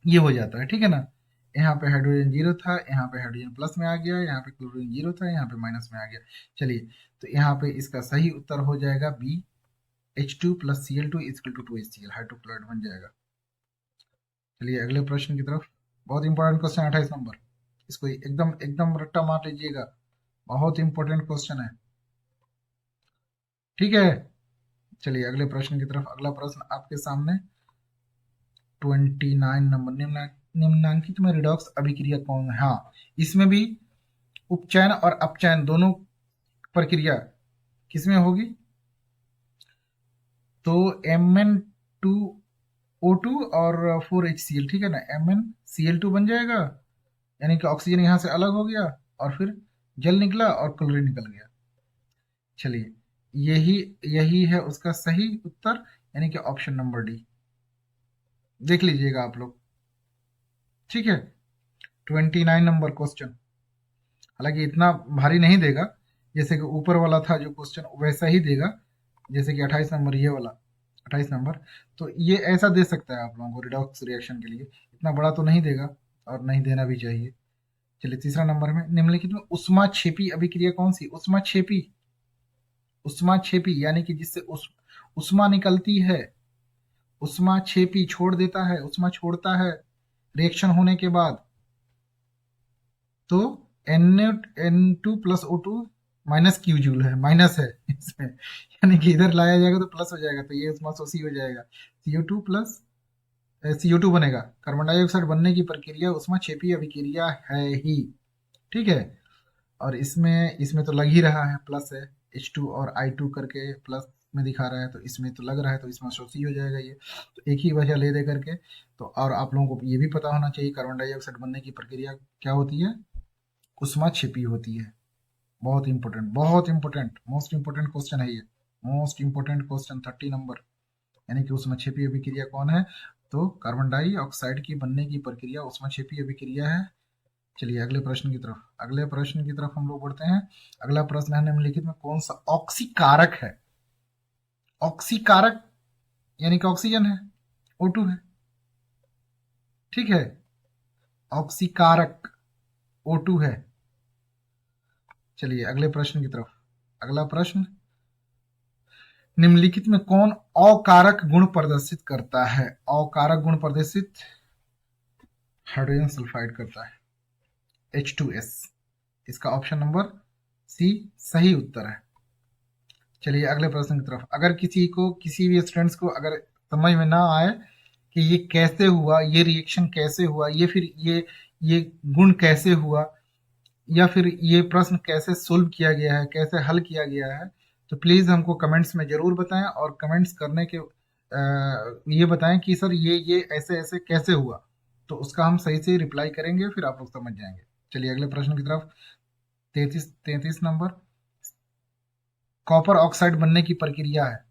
ये हो जाता है। ठीक है ना, यहाँ पे हाइड्रोजन जीरो था, यहाँ पे हाइड्रोजन प्लस में आ गया, यहाँ पे क्लोरीन जीरो था, यहाँ पे माइनस में आ गया। चलिए, तो यहाँ पे इसका सही उत्तर हो जाएगा B, H2 plus Cl2 equal to 2HCl, hydrochloride बन जाएगा। चलिए अगले प्रश्न की तरफ। बहुत इंपॉर्टेंट क्वेश्चन 28 नंबर, इसको एकदम एकदम रट्टा मार लीजिएगा, बहुत इंपॉर्टेंट क्वेश्चन है। ठीक है, चलिए अगले प्रश्न की तरफ। अगला प्रश्न आपके सामने 29 नंबर, निम्नांकित में रिडॉक्स अभिक्रिया कौन है? हाँ, इसमें भी उपचयन और अपचयन दोनों प्रक्रिया किसमें होगी? तो Mn2O2 और 4HCl, ठीक है ना, MnCl2 बन जाएगा, यानी कि ऑक्सीजन यहां से अलग हो गया और फिर जल निकला और क्लोरीन निकल गया। चलिए, यही यही है उसका सही उत्तर, यानी कि ऑप्शन नंबर डी। देख लीजिएगा आप लोग। ठीक है, 29 नंबर क्वेश्चन। हालांकि इतना भारी नहीं देगा, जैसे कि ऊपर वाला था जो क्वेश्चन वैसा ही देगा, जैसे कि 28 नंबर ये वाला, 28 नंबर। तो ये ऐसा दे सकता है आप लोगों को रिडॉक्स रिएक्शन के लिए, इतना बड़ा तो नहीं देगा और नहीं देना भी चाहिए। चलिए तीसरा नंबर में, निम्नलिखित में उष्मा छेपी अभिक्रिया कौन सी? उष्मा छेपी, उष्मा छेपी यानी कि जिससे उष्मा निकलती है, उष्मा छेपी छोड़ देता है, उष्मा छोड़ता है रिएक्शन होने के बाद। तो Na2+O2 माइनस क्यू जूल है, माइनस है इसमें, यानी कि इधर लाया जाएगा तो प्लस हो जाएगा, तो ये उष्मा शोषी हो जाएगा। CO2 बनेगा। कार्बन डाइऑक्साइड बनने की प्रक्रिया उष्मा छेपी अभिक्रिया है ही। ठीक है, और इसमें इसमें तो लग ही रहा है, प्लस है, H2 और I2 करके प्लस में दिखा रहा है, तो इसमें तो लग रहा है, तो इसमें शोषी हो जाएगा ये। तो एक ही वजह ले दे करके। तो और आप लोगों को ये भी पता होना चाहिए कार्बन डाइऑक्साइड बनने की प्रक्रिया क्या होती है, उष्मा छिपी होती है। बहुत इंपॉर्टेंट, बहुत इंपॉर्टेंट, मोस्ट इंपॉर्टेंट क्वेश्चन है ये, मोस्ट इंपॉर्टेंट क्वेश्चन 30 नंबर। यानी कि उष्मा छिपी अभिक्रिया कौन है? तो कार्बन डाइऑक्साइड की बनने की प्रक्रिया उष्मा छिपी अभिक्रिया है। चलिए अगले प्रश्न की तरफ, अगले प्रश्न की तरफ हम लोग बढ़ते हैं। अगला प्रश्न है, निम्नलिखित में कौन सा ऑक्सीकारक है? ऑक्सीकारक यानी कि ऑक्सीजन है, O2 है। ठीक है, ऑक्सीकारक O2 है। चलिए अगले प्रश्न की तरफ। अगला प्रश्न, निम्नलिखित में कौन अकारक गुण प्रदर्शित करता है? अकारक गुण प्रदर्शित हाइड्रोजन सल्फाइड करता है, H2S। इसका ऑप्शन नंबर सी सही उत्तर है। चलिए अगले प्रश्न की तरफ। अगर किसी को, किसी भी स्टूडेंट्स को अगर समझ में ना आए कि ये कैसे हुआ, ये रिएक्शन कैसे हुआ, ये फिर ये गुण कैसे हुआ, या फिर ये प्रश्न कैसे सोल्व किया गया है, कैसे हल किया गया है, तो प्लीज हमको कमेंट्स में जरूर बताएं। और कमेंट्स करने के ये बताएं कि सर ये ऐसे ऐसे कैसे हुआ, तो उसका हम सही से रिप्लाई करेंगे, फिर आप लोग समझ जाएंगे। चलिए अगले प्रश्न की तरफ। 33 नंबर, कॉपर ऑक्साइड बनने की प्रक्रिया है।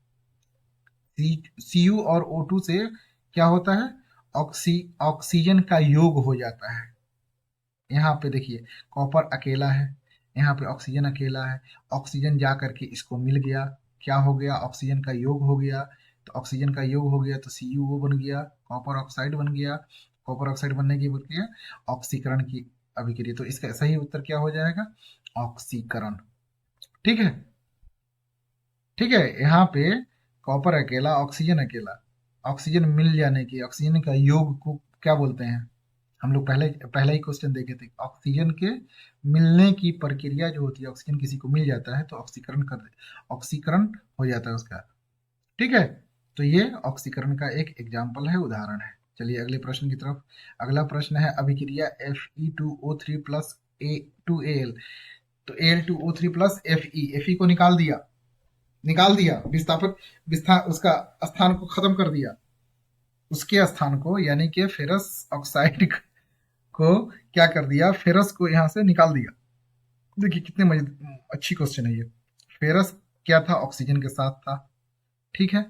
Cu और O2 से क्या होता है? ऑक्सीजन का योग हो जाता है। यहाँ पे देखिए, कॉपर अकेला है, यहाँ पे ऑक्सीजन अकेला है, ऑक्सीजन जा करके इसको मिल गया, क्या हो गया? ऑक्सीजन का योग हो गया। तो ऑक्सीजन का योग हो गया तो CuO बन गया, कॉपर ऑक्साइड बन गया। कॉपर ऑक्साइड बनने की प्रक्रिया ऑक्सीकरण की अभिक्रिया। तो इसका सही उत्तर क्या हो जाएगा? ऑक्सीकरण। ठीक है, ठीक है, यहाँ पे कॉपर अकेला, ऑक्सीजन अकेला, ऑक्सीजन मिल जाने की, ऑक्सीजन का योग को क्या बोलते हैं? हम लोग पहले पहला ही क्वेश्चन देखे थे, ऑक्सीजन के मिलने की प्रक्रिया जो होती है, ऑक्सीजन किसी को मिल जाता है तो ऑक्सीकरण कर दे, ऑक्सीकरण हो जाता है उसका। ठीक है, तो ये ऑक्सीकरण का एक एग्जाम्पल है, उदाहरण है। चलिए अगले प्रश्न की तरफ। अगला प्रश्न है, अभिक्रिया Fe2O3 प्लस A2Al। तो Al2O3 प्लस Fe को निकाल दिया, निकाल दिया, विस्थापन उसका स्थान को खत्म कर दिया, उसके स्थान को, यानी कि फेरस ऑक्साइड को क्या कर दिया? फेरस को यहां से निकाल दिया। देखिए कितने अच्छी क्वेश्चन है ये। फेरस क्या था? ऑक्सीजन के साथ था। ठीक है,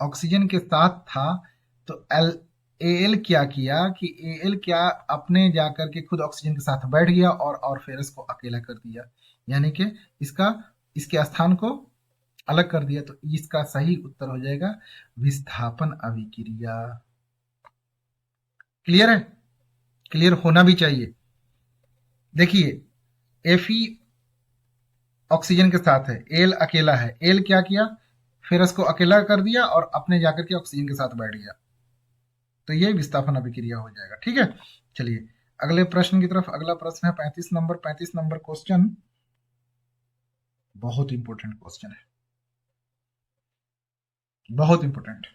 ऑक्सीजन के साथ था, तो Al क्या किया कि Al क्या अपने जाकर के खुद ऑक्सीजन के साथ बैठ गया और फेरस को अकेला कर दिया, यानी कि इसका, इसके स्थान को अलग कर दिया। तो इसका सही उत्तर हो जाएगा विस्थापन अभिक्रिया। क्लियर है? क्लियर होना भी चाहिए। देखिए Fe ऑक्सीजन के साथ है, एल अकेला है, एल क्या किया? फेरस को अकेला कर दिया और अपने जाकर के ऑक्सीजन के साथ बैठ गया, तो ये विस्थापन अभिक्रिया हो जाएगा। ठीक है, चलिए अगले प्रश्न की तरफ। अगला प्रश्न है 35 नंबर। 35 नंबर क्वेश्चन बहुत इंपॉर्टेंट क्वेश्चन है, बहुत इंपॉर्टेंट।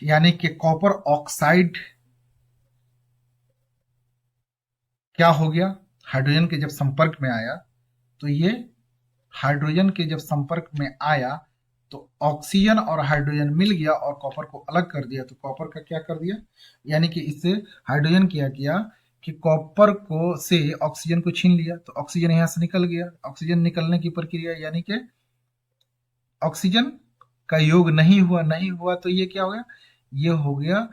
यानी कि कॉपर ऑक्साइड क्या हो गया? हाइड्रोजन के जब संपर्क में आया, तो ये हाइड्रोजन के जब संपर्क में आया तो ऑक्सीजन और हाइड्रोजन मिल गया और कॉपर को अलग कर दिया। तो कॉपर का क्या कर दिया? यानी कि इससे हाइड्रोजन क्या किया कि कॉपर को से ऑक्सीजन को छीन लिया, तो ऑक्सीजन यहां से निकल गया। ऑक्सीजन निकलने की प्रक्रिया, यानी कि ऑक्सीजन का योग नहीं हुआ, नहीं हुआ तो ये क्या हो गया, ये हो गया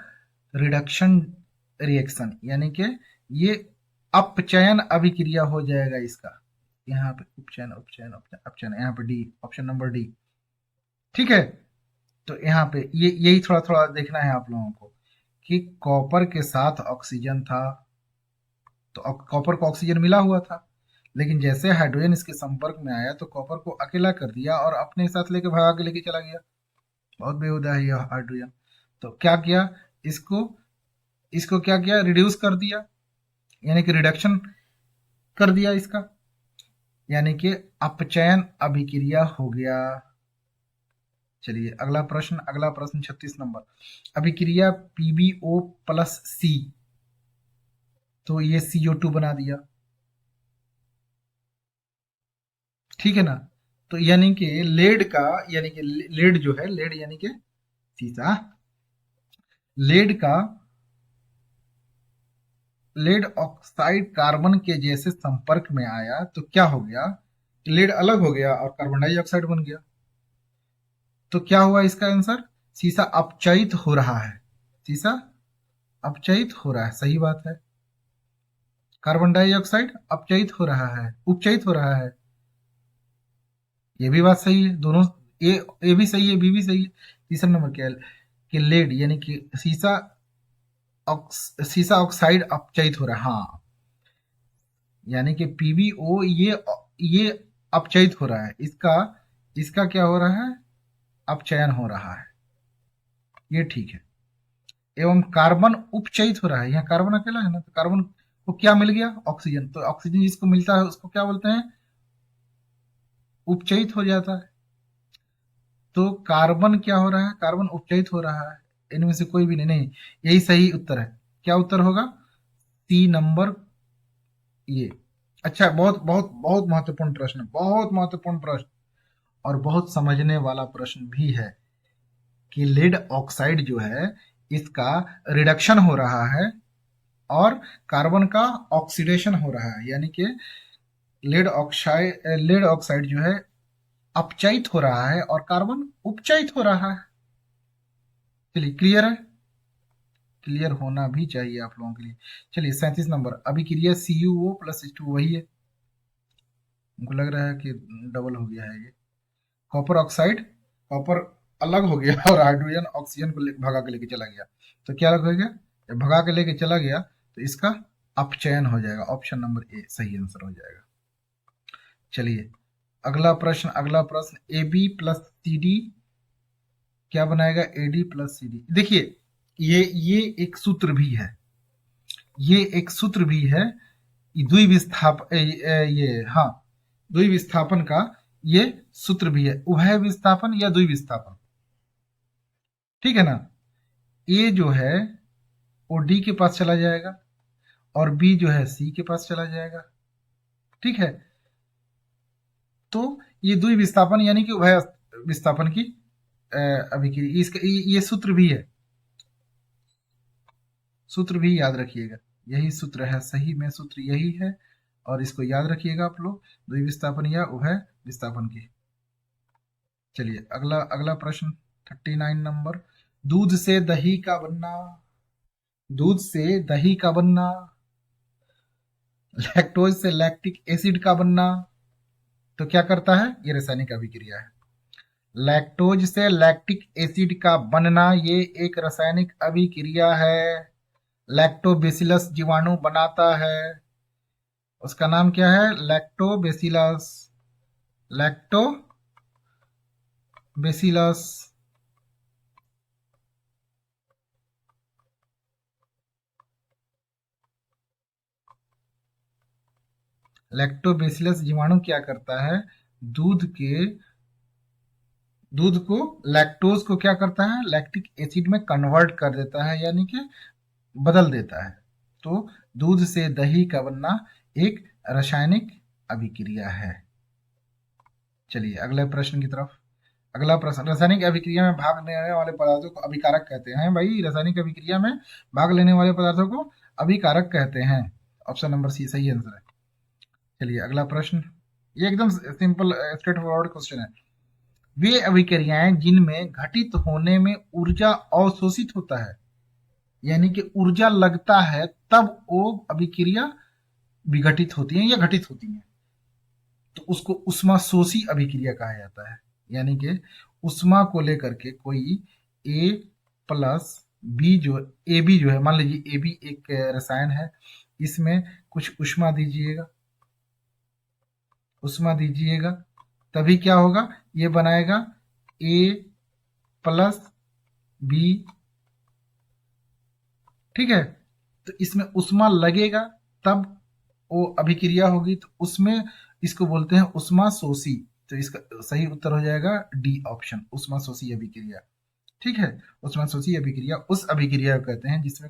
रिडक्शन रिएक्शन, यानी कि ये अपचयन अभिक्रिया हो जाएगा इसका। यहाँ पे उपचयन उपचयन उपचयन अपचयन, यहाँ पे डी, ऑप्शन नंबर डी। ठीक है, तो यहाँ पे ये यही थोड़ा थोड़ा देखना है आप लोगों को कि कॉपर के साथ ऑक्सीजन था, तो कॉपर को ऑक्सीजन मिला हुआ था, लेकिन जैसे हाइड्रोजन इसके संपर्क में आया तो कॉपर को अकेला कर दिया और अपने साथ लेके भगा के लेके चला गया। बहुत बेहुदा है यह हाइड्रोजन। तो क्या किया, इसको इसको क्या किया, रिड्यूस कर दिया, यानी कि रिडक्शन कर दिया इसका, यानी कि अपचयन अभिक्रिया हो गया। चलिए अगला प्रश्न 36 नंबर, अभिक्रिया PbO प्लस C, तो ये CO2 बना दिया। ठीक है ना, तो यानी कि लेड का, यानी कि लेड जो है, लेड यानी कि सीसा, लेड का, लेड ऑक्साइड कार्बन के जैसे संपर्क में आया तो क्या हो गया, लेड अलग हो गया और कार्बन डाइऑक्साइड बन गया। तो क्या हुआ इसका आंसर, सीसा अपचयित हो रहा है, सीसा अपचयित हो रहा है, सही बात है। कार्बन डाइऑक्साइड अपचयित हो रहा है, उपचयित हो रहा है, ये भी बात सही है, दोनों ए भी सही है, बी भी सही है। तीसरा नंबर क्या है कि लेड यानी कि सीसा ऑक्साइड अपचयित हो रहा है, हाँ, यानी कि PbO ये अपचयित हो रहा है, इसका इसका क्या हो रहा है, अपचयन हो रहा है, ये ठीक है। एवं कार्बन उपचयित हो रहा है, यहाँ कार्बन अकेला है ना, तो कार्बन को क्या मिल गया, ऑक्सीजन, तो ऑक्सीजन जिसको मिलता है उसको क्या बोलते हैं, उपचयित हो जाता है। तो कार्बन क्या हो रहा है, कार्बन उपचयित हो रहा है, इनमें से कोई भी नहीं, नहीं, यही सही उत्तर है। क्या उत्तर होगा, सी नंबर, ये। अच्छा, बहुत बहुत बहुत महत्वपूर्ण प्रश्न, बहुत महत्वपूर्ण प्रश्न और बहुत समझने वाला प्रश्न भी है कि लेड ऑक्साइड जो है इसका रिडक्शन हो रहा है और कार्बन का ऑक्सीडेशन हो रहा है, यानी कि लेड ऑक्साइड जो है अपचयित हो रहा है और कार्बन उपचयित हो रहा है। चलिए, क्लियर है, क्लियर होना भी चाहिए आप लोगों के लिए। चलिए 37 नंबर, अभिक्रिया CuO प्लस H2, वही है, हमको लग रहा है कि डबल हो गया है ये। कॉपर ऑक्साइड, कॉपर अलग हो गया और हाइड्रोजन ऑक्सीजन को भगा के लेके चला गया, तो क्या अलग हो गया, जब भगा के लेके चला गया तो इसका अपचयन हो जाएगा, ऑप्शन नंबर ए सही आंसर हो जाएगा। चलिए अगला प्रश्न, AB प्लस CD क्या बनाएगा, AD प्लस CD। देखिए ये एक सूत्र भी है, ये एक सूत्र भी है, ये हाँ, द्विविस्थापन का ये सूत्र भी है, उभय विस्थापन या द्विविस्थापन। ठीक है ना, ए जो है वो डी के पास चला जाएगा और बी जो है सी के पास चला जाएगा। ठीक है, तो ये द्विविस्थापन यानी कि उभय विस्थापन की अभिक्रिया, इसका ये सूत्र भी है, सूत्र भी याद रखिएगा, यही सूत्र है, सही में सूत्र यही है और इसको याद रखिएगा आप लोग, द्विविस्थापन या उभय विस्थापन की। चलिए अगला प्रश्न 39 नंबर, दूध से दही का बनना, दूध से दही का बनना, लैक्टोज से लैक्टिक एसिड का बनना, तो क्या करता है, ये रासायनिक अभिक्रिया है। लैक्टोज से लैक्टिक एसिड का बनना ये एक रासायनिक अभिक्रिया है, लैक्टोबैसिलस जीवाणु बनाता है, उसका नाम क्या है, लैक्टोबैसिलस, लैक्टोबैसिलस। लैक्टोबैसिलस जीवाणु क्या करता है, दूध के दूध को, लैक्टोज को क्या करता है, लैक्टिक एसिड में कन्वर्ट कर देता है, यानी कि बदल देता है। तो दूध से दही का बनना एक रासायनिक अभिक्रिया है। चलिए अगले प्रश्न की तरफ। अगला प्रश्न, रासायनिक अभिक्रिया में भाग लेने वाले पदार्थों को अभिकारक कहते हैं। भाई, रासायनिक अभिक्रिया में भाग लेने वाले पदार्थों को अभिकारक कहते हैं, ऑप्शन नंबर सी सही आंसर है। चलिए अगला प्रश्न, ये एकदम सिंपल स्ट्रेट फॉरवर्ड क्वेश्चन है, वे अभिक्रियाएं जिनमें घटित होने में ऊर्जा अवशोषित होता है, यानी कि ऊर्जा लगता है तब वो अभिक्रिया विघटित होती है या घटित होती है, तो उसको उष्मा शोषी अभिक्रिया कहा जाता है। यानी कि उष्मा को लेकर के कोई ए प्लस बी जो ए बी जो है, मान लीजिए ए बी एक रसायन है, इसमें कुछ उष्मा दीजिएगा, तभी क्या होगा, ये बनाएगा ए प्लस बी। ठीक है, तो इसमें उष्मा लगेगा तब वो अभिक्रिया होगी, तो उसमें इसको बोलते हैं उष्मा शोषी। तो इसका सही उत्तर हो जाएगा डी ऑप्शन, उष्मा शोषी अभिक्रिया। ठीक है, उष्मा शोषी अभिक्रिया उस अभिक्रिया को कहते हैं जिसमें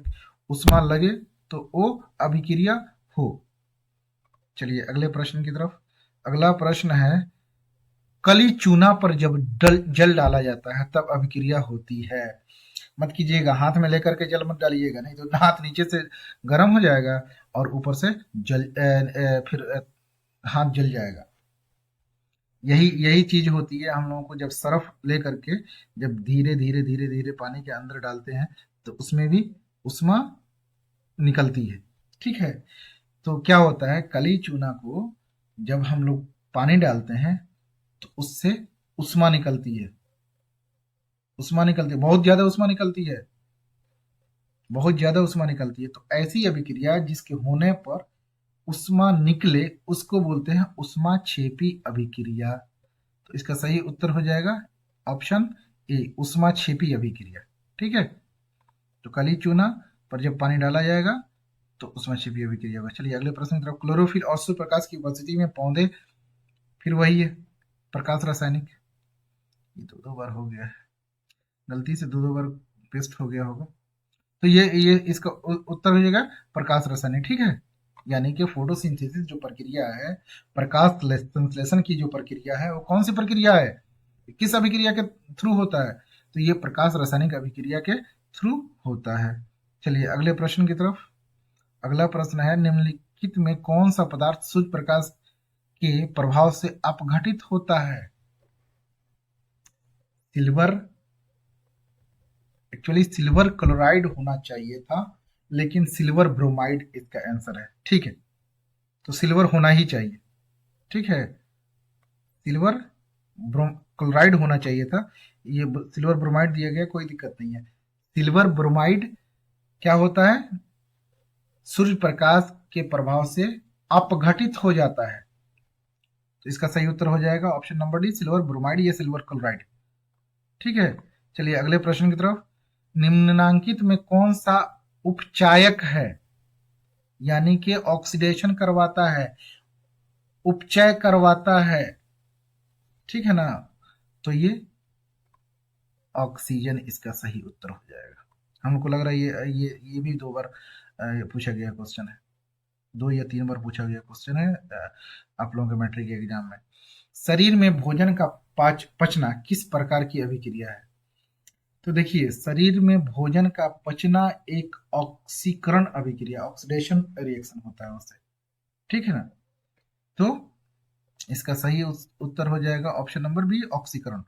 उष्मा लगे तो वो अभिक्रिया हो। चलिए अगले प्रश्न की तरफ। अगला प्रश्न है, कली चूना पर जब जल डाला जाता है तब अभिक्रिया होती है। मत कीजिएगा, हाथ में लेकर के जल मत डालिएगा, नहीं तो हाथ नीचे से गर्म हो जाएगा और ऊपर से फिर हाथ जल जाएगा। यही यही चीज होती है हम लोगों को, जब सरफ लेकर के जब धीरे धीरे धीरे धीरे पानी के अंदर डालते हैं तो उसमें भी उष्मा निकलती है। ठीक है, तो क्या होता है, कली चूना को जब हम लोग पानी डालते हैं तो उससे उष्मा निकलती है, बहुत ज्यादा उष्मा निकलती है, बहुत ज्यादा उष्मा निकलती है। तो ऐसी अभिक्रिया जिसके होने पर उष्मा निकले उसको बोलते हैं उष्मा छेपी अभिक्रिया। तो इसका सही उत्तर हो जाएगा ऑप्शन ए, उष्मा छेपी अभिक्रिया। ठीक है, तो काली चूना पर जब पानी डाला जाएगा तो उष्मा छेपी अभिक्रिया होगा। चलिए अगले प्रश्न की तरफ। क्लोरोफिल और सूर्य प्रकाश की उपस्थिति में पौधे, फिर वही है प्रकाश रासायनिक, ये दो बार हो गया है, गलती से दो बार पेस्ट हो गया होगा। तो ये इसका उत्तर हो जाएगा प्रकाश रासायनिक। ठीक है, यानी कि फोटोसिंथेसिस जो प्रक्रिया है, प्रकाश संश्लेषण की जो प्रक्रिया है, वो कौन सी प्रक्रिया है, किस अभिक्रिया के थ्रू होता है, तो ये प्रकाश रासायनिक अभिक्रिया के थ्रू होता है। चलिए अगले प्रश्न की तरफ। अगला प्रश्न है, निम्नलिखित में कौन सा पदार्थ सूर्य प्रकाश के प्रभाव से अपघटित होता है। सिल्वर, एक्चुअली सिल्वर क्लोराइड होना चाहिए था, लेकिन सिल्वर ब्रोमाइड इसका आंसर है। ठीक है, तो सिल्वर होना ही चाहिए। ठीक है, सिल्वर क्लोराइड होना चाहिए था, ये सिल्वर ब्रोमाइड दिया गया, कोई दिक्कत नहीं है। सिल्वर ब्रोमाइड क्या होता है, सूर्य प्रकाश के प्रभाव से अपघटित हो जाता है। तो इसका सही उत्तर हो जाएगा option number D, silver bromide या सिल्वर क्लोराइड। ठीक है, चलिए अगले प्रश्न की तरफ। निम्नांकित में कौन सा उपचायक है, यानी कि ऑक्सीडेशन करवाता है, उपचय करवाता है, ठीक है ना, तो ये ऑक्सीजन इसका सही उत्तर हो जाएगा। हमको लग रहा है ये भी दो बार पूछा गया क्वेश्चन है, 2 या 3 बार पूछा गया क्वेश्चन है आप लोगों के मैट्रिक एग्जाम में। शरीर में भोजन का पचना किस प्रकार की अभिक्रिया है। तो देखिए, शरीर में भोजन का पचना एक ऑक्सीकरण अभिक्रिया, ऑक्सीडेशन रिएक्शन होता है उससे। ठीक है ना, तो इसका सही उत्तर हो जाएगा ऑप्शन नंबर बी, ऑक्सीकरण।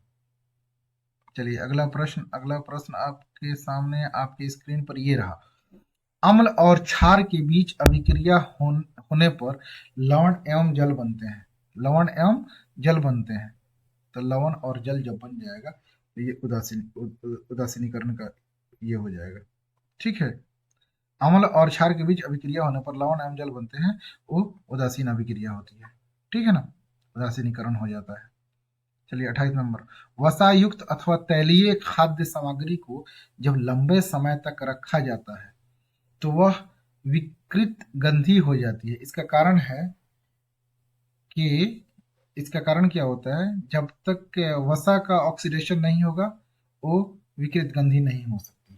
चलिए अगला प्रश्न आपके सामने आपके स्क्रीन पर ये रहा। अम्ल और क्षार के बीच अभिक्रिया होने पर लवण एवं जल बनते हैं, लवण एवं जल बनते हैं। तो लवण और जल जब बन जाएगा तो ये उदासीनीकरण का ये हो जाएगा। ठीक है, अम्ल और क्षार के बीच अभिक्रिया होने पर लवण एवं जल बनते हैं, वो उदासीन अभिक्रिया होती है। ठीक है ना, उदासीनीकरण हो जाता है। चलिए 28 नंबर। वसा युक्त अथवा तैलीय खाद्य सामग्री को जब लंबे समय तक रखा जाता है तो वह विकृत गंधी हो जाती है। इसका कारण है कि इसका कारण क्या होता है, जब तक वसा का ऑक्सीडेशन नहीं होगा वो विकृत गंधी नहीं हो सकती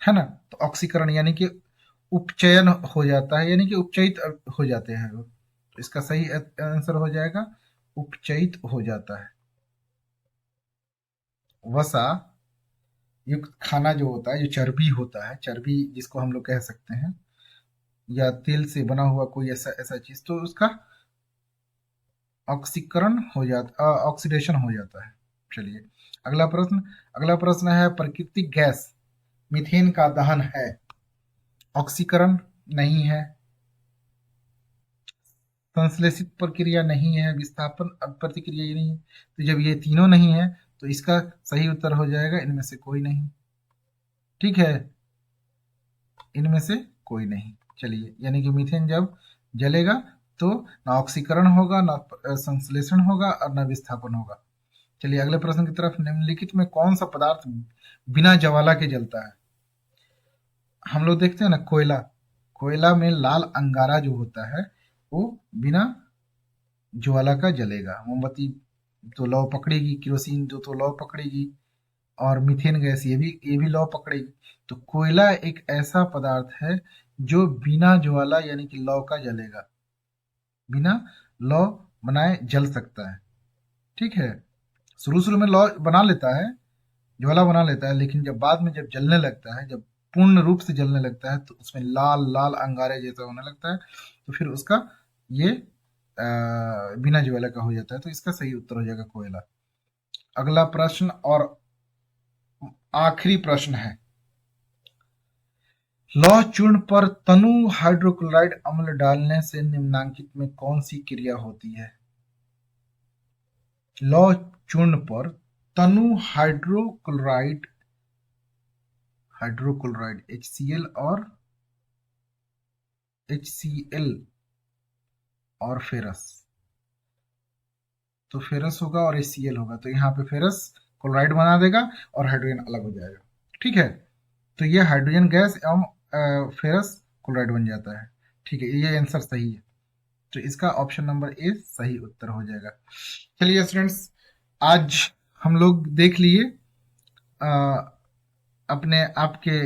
है ना। तो ऑक्सीकरण यानी कि उपचयन हो जाता है, यानी कि उपचयित हो जाते हैं। तो इसका सही आंसर हो जाएगा उपचयित हो जाता है। वसा युक्त खाना जो होता है, जो चर्बी होता है, चर्बी जिसको हम लोग कह सकते हैं, या तेल से बना हुआ कोई ऐसा चीज, तो उसका ऑक्सीकरण हो जाता, ऑक्सीडेशन हो जाता है। चलिए अगला प्रश्न है, प्राकृतिक गैस मीथेन का दहन है, ऑक्सीकरण नहीं है, संश्लेषित प्रक्रिया नहीं है, विस्थापन प्रतिक्रिया ये नहीं है। तो जब ये तीनों नहीं है तो इसका सही उत्तर हो जाएगा इनमें से कोई नहीं। ठीक है, इनमें से कोई नहीं। चलिए, यानी कि मीथेन जब जलेगा तो ना ऑक्सीकरण होगा, ना संश्लेषण होगा और ना विस्थापन होगा। चलिए अगले प्रश्न की तरफ। निम्नलिखित में कौन सा पदार्थ बिना ज्वाला के जलता है? हम लोग देखते हैं ना कोयला, कोयला में लाल अंगारा जो होता है वो बिना ज्वाला का जलेगा। मोमबत्ती तो लौ पकड़ेगी, केरोसिन जो तो लौ पकड़ेगी, और मीथेन गैस ये भी लौ पकड़ेगी। तो कोयला एक ऐसा पदार्थ है जो बिना ज्वाला यानी कि लौ का जलेगा, बिना लौ बनाए जल सकता है। ठीक है, शुरू शुरू में लौ बना लेता है, ज्वाला बना लेता है, लेकिन जब बाद में जब जलने लगता है, जब पूर्ण रूप से जलने लगता है तो उसमें लाल लाल अंगारे जैसा होने लगता है, तो फिर उसका ये बिना ज्वाला का हो जाता है। तो इसका सही उत्तर हो जाएगा कोयला। अगला प्रश्न और आखिरी प्रश्न है, लौह चूर्ण पर तनु हाइड्रोक्लोराइड अम्ल डालने से निम्नांकित में कौन सी क्रिया होती है? लौह चूर्ण पर तनु हाइड्रोक्लोराइड, हाइड्रोक्लोराइड HCl और HCl और फेरस, तो फेरस होगा और HCl होगा, तो यहाँ पे फेरस क्लोराइड बना देगा और हाइड्रोजन अलग हो जाएगा। ठीक है, तो ये हाइड्रोजन गैस एवं फेरस क्लोराइड बन जाता है। ठीक है, ये आंसर सही है, तो इसका ऑप्शन नंबर ए सही उत्तर हो जाएगा। चलिए स्टूडेंट्स, आज हम लोग देख लिए अपने आपके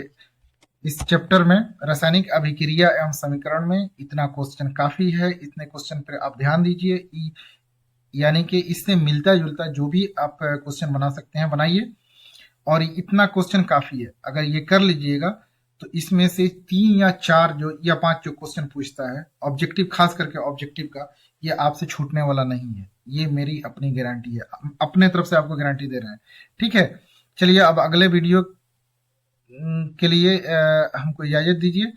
इस चैप्टर में रासायनिक अभिक्रिया एवं समीकरण में इतना क्वेश्चन काफी है। इतने क्वेश्चन पर आप ध्यान दीजिए, यानी कि इससे मिलता जुलता जो भी आप क्वेश्चन बना सकते हैं बनाइए, और इतना क्वेश्चन काफी है। अगर ये कर लीजिएगा तो इसमें से 3 या 4 जो या 5 जो क्वेश्चन पूछता है ऑब्जेक्टिव, खास करके ऑब्जेक्टिव का, ये आपसे छूटने वाला नहीं है। ये मेरी अपनी गारंटी है, अपने तरफ से आपको गारंटी दे रहे हैं। ठीक है, चलिए अब अगले वीडियो के लिए हमको इजाजत दीजिए।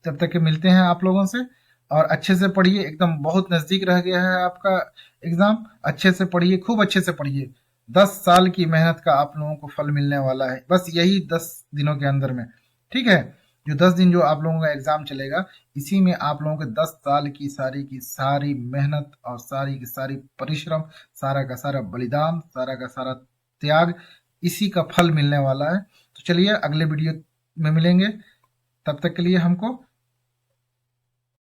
तब तक के मिलते हैं आप लोगों से, और अच्छे से पढ़िए, एकदम बहुत नजदीक रह गया है आपका एग्जाम। अच्छे से पढ़िए, खूब अच्छे से पढ़िए। 10 साल की मेहनत का आप लोगों को फल मिलने वाला है, बस यही 10 दिनों के अंदर में। ठीक है, जो 10 दिन जो आप लोगों का एग्जाम चलेगा, इसी में आप लोगों के 10 साल की सारी मेहनत और सारी की सारी परिश्रम, सारा का सारा बलिदान, सारा का सारा त्याग, इसी का फल मिलने वाला है। तो चलिए अगले वीडियो में मिलेंगे, तब तक के लिए हमको